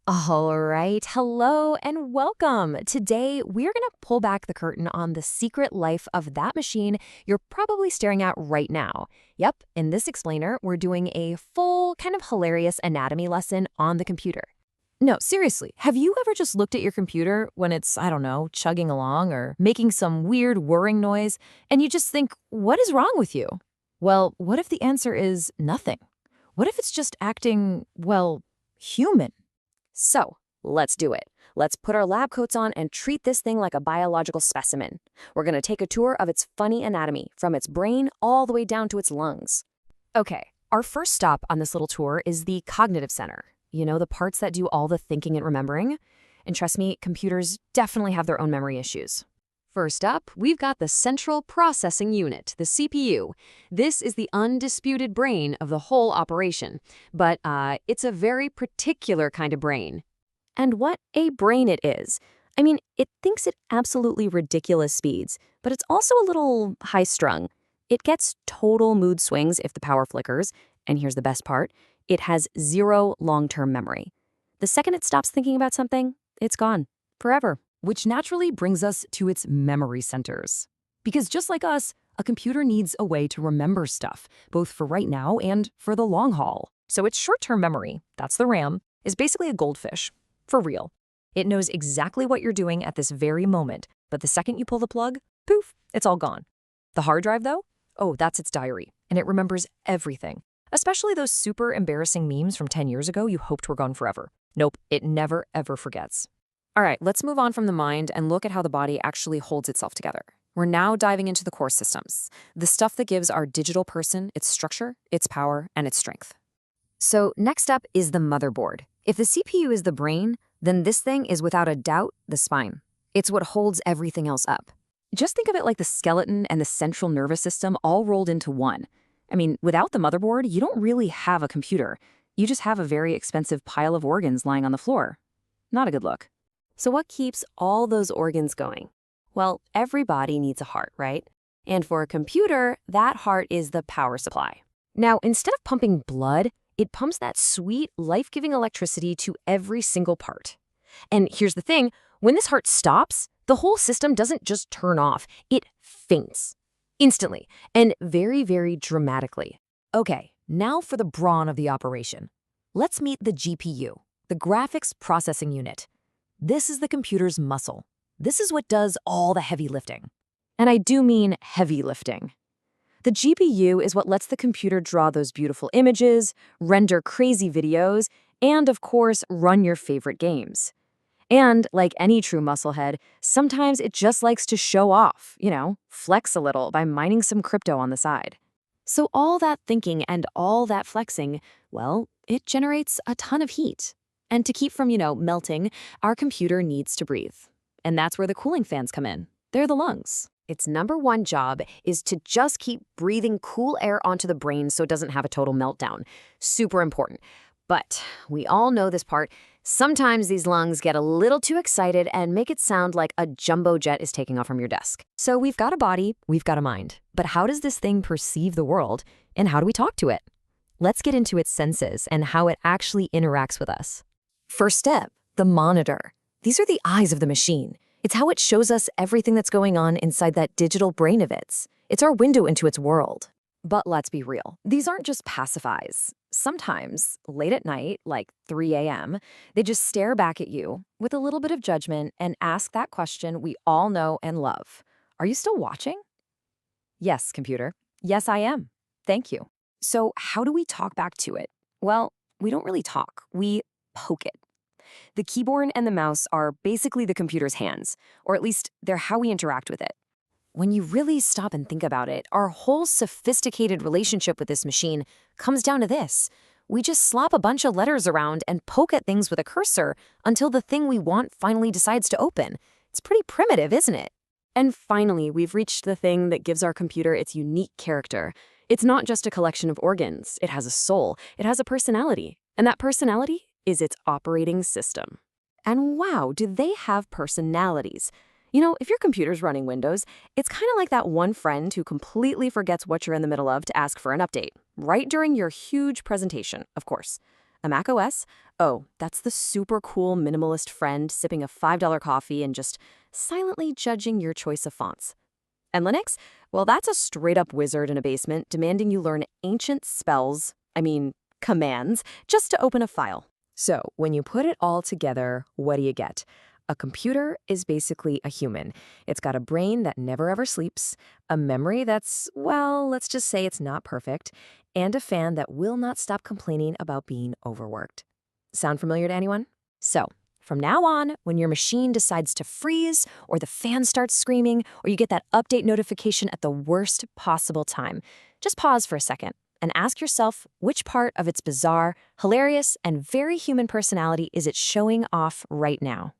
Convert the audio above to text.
All right. Hello and welcome. Today, we're going to pull back the curtain on the secret life of that machine you're probably staring at right now. Yep, in this explainer, we're doing a full, kind of hilarious anatomy lesson on the computer. No, seriously, have you ever just looked at your computer when it's, I don't know, chugging along or making some weird whirring noise, and you just think, what is wrong with you? Well, what if the answer is nothing? What if it's just acting, well, human? So, let's do it. Let's put our lab coats on and treat this thing like a biological specimen. We're going to take a tour of its funny anatomy, from its brain all the way down to its lungs. Okay, our first stop on this little tour is the cognitive center. You know, the parts that do all the thinking and remembering. And trust me, computers definitely have their own memory issues. First up, we've got the Central Processing Unit, the CPU. This is the undisputed brain of the whole operation, but it's a very particular kind of brain. And what a brain it is. I mean, it thinks at absolutely ridiculous speeds, but it's also a little high-strung. It gets total mood swings if the power flickers, and here's the best part, it has zero long-term memory. The second it stops thinking about something, it's gone, forever. Which naturally brings us to its memory centers. Because just like us, a computer needs a way to remember stuff, both for right now and for the long haul. So its short-term memory, that's the RAM, is basically a goldfish. For real. It knows exactly what you're doing at this very moment, but the second you pull the plug, poof, it's all gone. The hard drive, though? Oh, that's its diary, and it remembers everything. Especially those super embarrassing memes from 10 years ago you hoped were gone forever. Nope, it never, ever forgets. All right, let's move on from the mind and look at how the body actually holds itself together. We're now diving into the core systems, the stuff that gives our digital person its structure, its power, and its strength. So next up is the motherboard. If the CPU is the brain, then this thing is without a doubt the spine. It's what holds everything else up. Just think of it like the skeleton and the central nervous system all rolled into one. I mean, without the motherboard, you don't really have a computer. You just have a very expensive pile of organs lying on the floor. Not a good look. So what keeps all those organs going? Well, every body needs a heart, right? And for a computer, that heart is the power supply. Now, instead of pumping blood, it pumps that sweet, life-giving electricity to every single part. And here's the thing, when this heart stops, the whole system doesn't just turn off, it faints. Instantly, and very, very dramatically. Okay, now for the brawn of the operation. Let's meet the GPU, the graphics processing unit. This is the computer's muscle. This is what does all the heavy lifting. And I do mean heavy lifting. The GPU is what lets the computer draw those beautiful images, render crazy videos, and of course, run your favorite games. And like any true musclehead, sometimes it just likes to show off, flex a little by mining some crypto on the side. So all that thinking and all that flexing, well, it generates a ton of heat. And to keep from, melting, our computer needs to breathe. And that's where the cooling fans come in. They're the lungs. Its number one job is to just keep breathing cool air onto the brain so it doesn't have a total meltdown. Super important. But we all know this part. Sometimes these lungs get a little too excited and make it sound like a jumbo jet is taking off from your desk. So we've got a body, we've got a mind. But how does this thing perceive the world, and how do we talk to it? Let's get into its senses and how it actually interacts with us. First step, the monitor. These are the eyes of the machine. It's how it shows us everything that's going on inside that digital brain of its. It's our window into its world. But let's be real. These aren't just pacifies. Sometimes, late at night, like 3 a.m., they just stare back at you with a little bit of judgment and ask that question we all know and love. Are you still watching? Yes, computer. Yes, I am. Thank you. So how do we talk back to it? Well, we don't really talk. We poke it. The keyboard and the mouse are basically the computer's hands, or at least they're how we interact with it. When you really stop and think about it, our whole sophisticated relationship with this machine comes down to this. We just slop a bunch of letters around and poke at things with a cursor until the thing we want finally decides to open. It's pretty primitive, isn't it? And finally, we've reached the thing that gives our computer its unique character. It's not just a collection of organs. It has a soul. It has a personality. And that personality is its operating system. And wow, do they have personalities. If your computer's running Windows, it's kind of like that one friend who completely forgets what you're in the middle of to ask for an update, right during your huge presentation, of course. A Mac OS? Oh, that's the super cool minimalist friend sipping a $5 coffee and just silently judging your choice of fonts. And Linux? Well, that's a straight-up wizard in a basement demanding you learn ancient commands, just to open a file. So, when you put it all together, what do you get? A computer is basically a human. It's got a brain that never ever sleeps, a memory that's, well, let's just say it's not perfect, and a fan that will not stop complaining about being overworked. Sound familiar to anyone? So, from now on, when your machine decides to freeze, or the fan starts screaming, or you get that update notification at the worst possible time, just pause for a second and ask yourself which part of its bizarre, hilarious, and very human personality is it showing off right now?